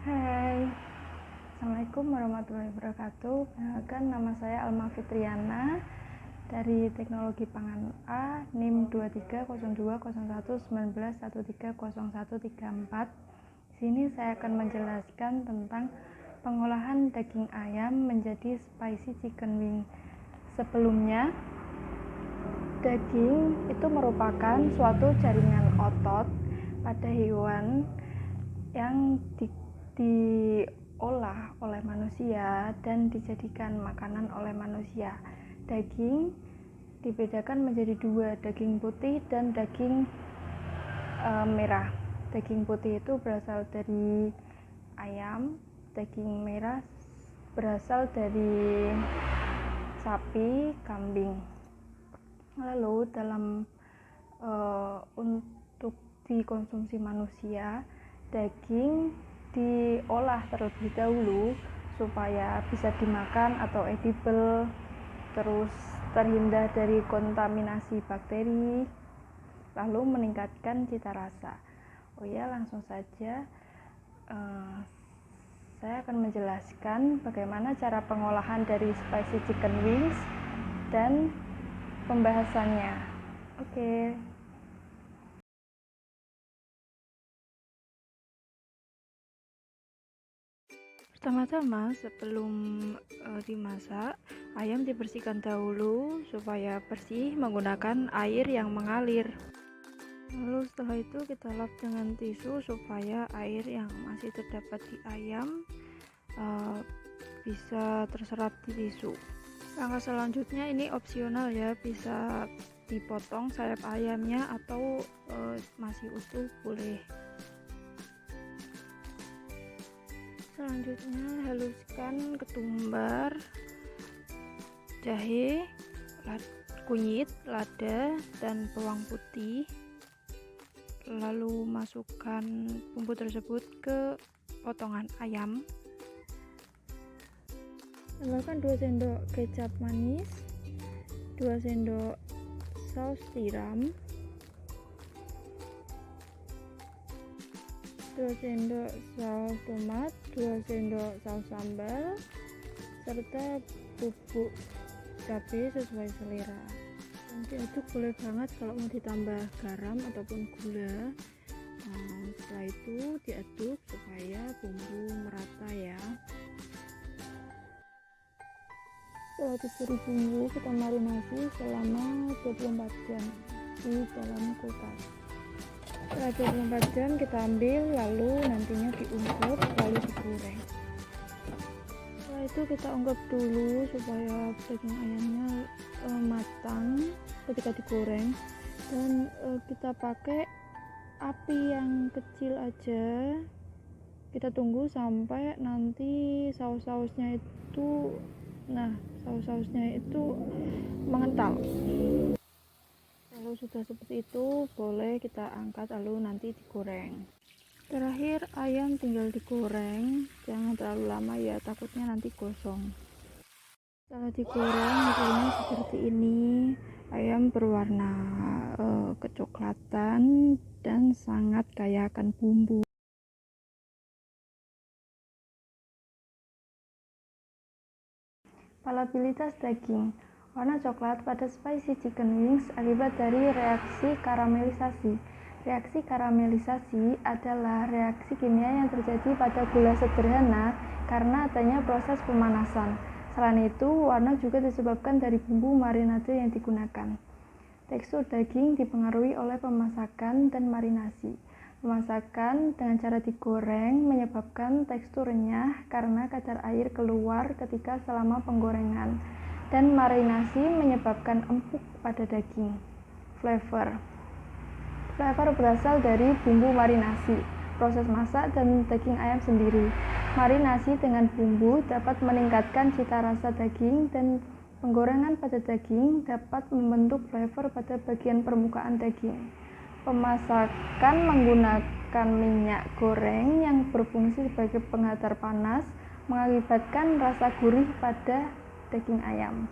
Hai, Assalamualaikum warahmatullahi wabarakatuh. Perkenalkan, nama saya Alma Fitriana dari Teknologi Pangan A, NIM 2302011913130134. Di sini saya akan menjelaskan tentang pengolahan daging ayam menjadi spicy chicken wing. Sebelumnya, daging itu merupakan suatu jaringan otot pada hewan yang diolah oleh manusia dan dijadikan makanan oleh manusia. Daging dibedakan menjadi dua, daging putih dan daging merah. Daging putih itu berasal dari ayam, daging merah berasal dari sapi, kambing. Lalu untuk dikonsumsi manusia, daging diolah terlebih dahulu supaya bisa dimakan atau edible, terus terhindar dari kontaminasi bakteri, lalu meningkatkan cita rasa. Langsung saja saya akan menjelaskan bagaimana cara pengolahan dari spicy chicken wings dan pembahasannya. Oke. Pertama-tama sebelum dimasak, ayam dibersihkan dahulu supaya bersih menggunakan air yang mengalir. Lalu setelah itu kita lap dengan tisu supaya air yang masih terdapat di ayam bisa terserap di tisu. Langkah selanjutnya ini opsional ya, bisa dipotong sayap ayamnya atau masih utuh boleh. Selanjutnya haluskan ketumbar, jahe, kunyit, lada, dan bawang putih. Lalu masukkan bumbu tersebut ke potongan ayam. Tambahkan 2 sendok kecap manis, 2 sendok saus tiram, 2 sendok saus tomat, 2 sendok saus sambal, serta bubuk cabai sesuai selera. Nanti aduk boleh banget kalau mau ditambah garam ataupun gula. Setelah itu diaduk supaya bumbu merata ya. Setelah diberi bumbu, kita marinasi selama 24 jam di dalam kulkas. Setelah 24 jam kita ambil, lalu nantinya diungkep lalu digoreng. Setelah itu kita ungkep dulu supaya daging ayamnya matang ketika digoreng, dan kita pakai api yang kecil aja. Kita tunggu sampai nanti saus-sausnya itu mengental. Kalau sudah seperti itu, boleh kita angkat lalu nanti digoreng. Terakhir, ayam tinggal digoreng, jangan terlalu lama ya, takutnya nanti gosong. Setelah digoreng hasilnya seperti ini, ayam berwarna kecoklatan dan sangat kaya akan bumbu. Palatabilitas daging. Warna coklat pada spicy chicken wings akibat dari reaksi karamelisasi. Reaksi karamelisasi adalah reaksi kimia yang terjadi pada gula sederhana karena adanya proses pemanasan. Selain itu, warna juga disebabkan dari bumbu marinade yang digunakan. Tekstur daging dipengaruhi oleh pemasakan dan marinasi. Pemasakan dengan cara digoreng menyebabkan tekstur renyah karena kadar air keluar ketika selama penggorengan, dan marinasi menyebabkan empuk pada daging. Flavor berasal dari bumbu marinasi, proses masak, dan daging ayam sendiri. Marinasi dengan bumbu dapat meningkatkan cita rasa daging, dan penggorengan pada daging dapat membentuk flavor pada bagian permukaan daging. Pemasakan menggunakan minyak goreng yang berfungsi sebagai penghantar panas mengakibatkan rasa gurih pada daging ayam.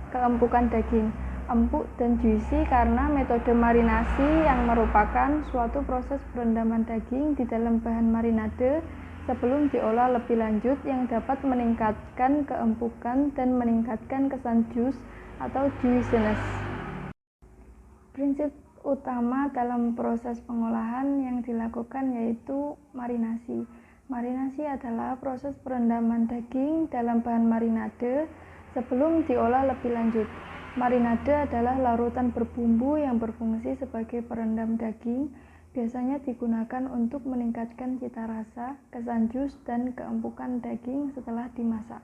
Keempukan daging, empuk dan juicy karena metode marinasi yang merupakan suatu proses perendaman daging di dalam bahan marinade sebelum diolah lebih lanjut yang dapat meningkatkan keempukan dan meningkatkan kesan jus atau juiciness. Prinsip utama dalam proses pengolahan yang dilakukan yaitu marinasi. Marinasi adalah proses perendaman daging dalam bahan marinade sebelum diolah lebih lanjut. Marinade adalah larutan berbumbu yang berfungsi sebagai perendam daging, biasanya digunakan untuk meningkatkan cita rasa, kesan jus, dan keempukan daging setelah dimasak.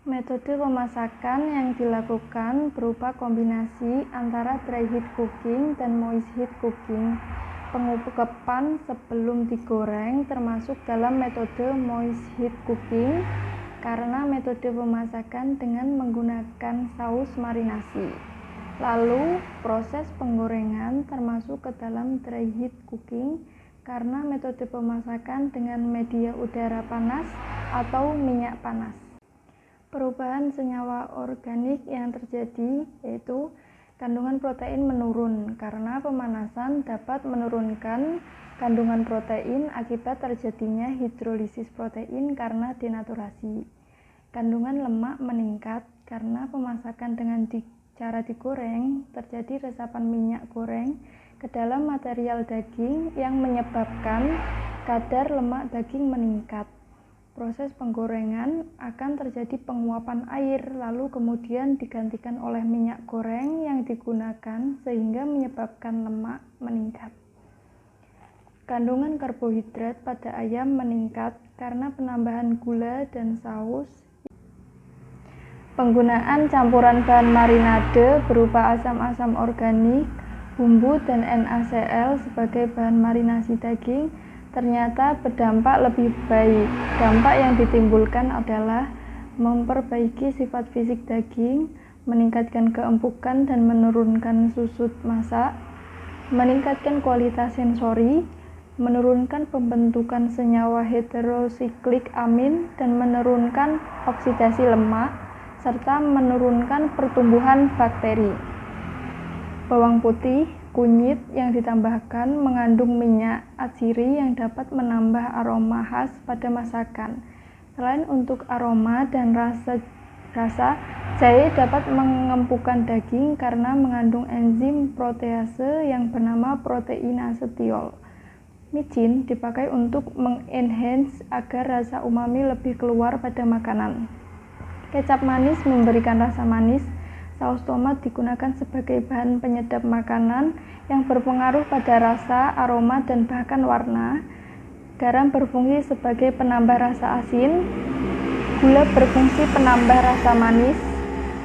Metode pemasakan yang dilakukan berupa kombinasi antara dry heat cooking dan moist heat cooking. Pengukupan sebelum digoreng termasuk dalam metode moist heat cooking karena metode pemasakan dengan menggunakan saus marinasi. Lalu, proses penggorengan termasuk ke dalam dry heat cooking karena metode pemasakan dengan media udara panas atau minyak panas. Perubahan senyawa organik yang terjadi yaitu kandungan protein menurun karena pemanasan dapat menurunkan kandungan protein akibat terjadinya hidrolisis protein karena denaturasi. Kandungan lemak meningkat karena pemasakan dengan cara digoreng, terjadi resapan minyak goreng ke dalam material daging yang menyebabkan kadar lemak daging meningkat. Proses penggorengan akan terjadi penguapan air, lalu kemudian digantikan oleh minyak goreng yang digunakan sehingga menyebabkan lemak meningkat. Kandungan karbohidrat pada ayam meningkat karena penambahan gula dan saus. Penggunaan campuran bahan marinade berupa asam-asam organik, bumbu, dan NaCl sebagai bahan marinasi daging ternyata berdampak lebih baik. Dampak yang ditimbulkan adalah memperbaiki sifat fisik daging, meningkatkan keempukan dan menurunkan susut masak, meningkatkan kualitas sensori, menurunkan pembentukan senyawa heterosiklik amin dan menurunkan oksidasi lemak, serta menurunkan pertumbuhan bakteri. Bawang putih, kunyit yang ditambahkan mengandung minyak atsiri yang dapat menambah aroma khas pada masakan. Selain untuk aroma dan rasa, jahe dapat mengempukan daging karena mengandung enzim protease yang bernama proteinasetiol. Micin dipakai untuk mengenhance agar rasa umami lebih keluar pada makanan. Kecap manis memberikan rasa manis. Saus tomat digunakan sebagai bahan penyedap makanan yang berpengaruh pada rasa, aroma, dan bahkan warna. Garam berfungsi sebagai penambah rasa asin. Gula berfungsi penambah rasa manis.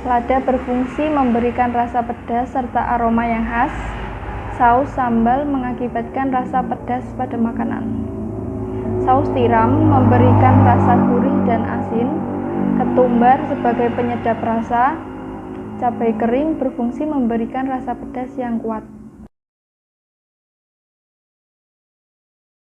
Lada berfungsi memberikan rasa pedas serta aroma yang khas. Saus sambal mengakibatkan rasa pedas pada makanan. Saus tiram memberikan rasa gurih dan asin. Ketumbar sebagai penyedap rasa. Cabai kering berfungsi memberikan rasa pedas yang kuat.